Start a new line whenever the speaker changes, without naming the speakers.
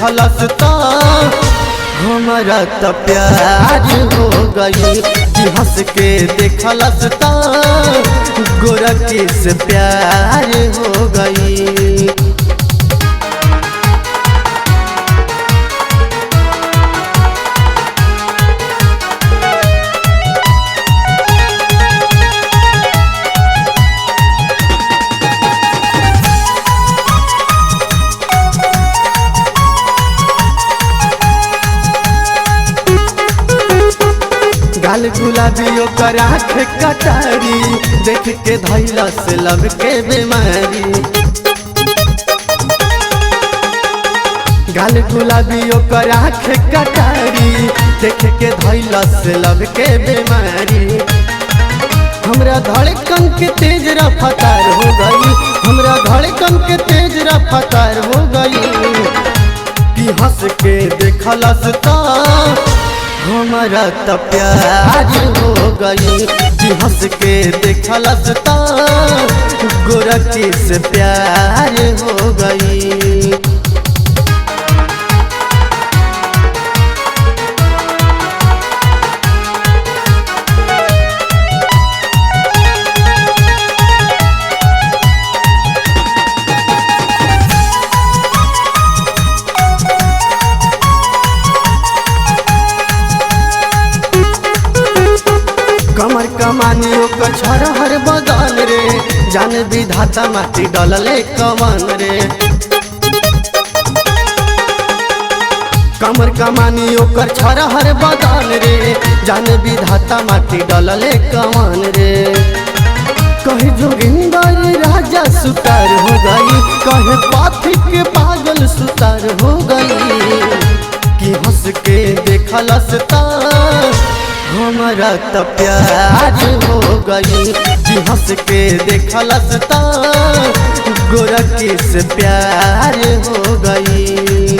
देखलस तो हमारा तो प्यार हो गई। कि हंस के देखलस तो गोरखी से प्यार हो गई। गाल गुलाबी ओकर आँख कटारी देख के धैला से लब के बीमारी। गाल गुलाबी ओकर आँख कटारी देख के धैला से लब के बीमारी। हमरा धड़कन के तेज रफ्तार हो गई। हमरा धड़कन के तेज रफ्तार हो गई। कि हंस के देखलस तो हमारा तो प्यार हो गई। कि हंस के देखलस तो गोरखी से प्यार हो गई। कमर कमानी ओकर छरहर बदन रे जान विधाता माटी डलले कवन रे। कमर कमानी ओकर छरहर बदन रे जान विधाता माटी डलले कवन रे। कहे जोगिंदर राजा सुतार हो गई। कहे पाथी के पागल सुतार हो गई। कि हंस के देखलस तो हमारा तो प्यार हो गई। कि हंस के देखलस तो गोरखी से प्यार हो गई।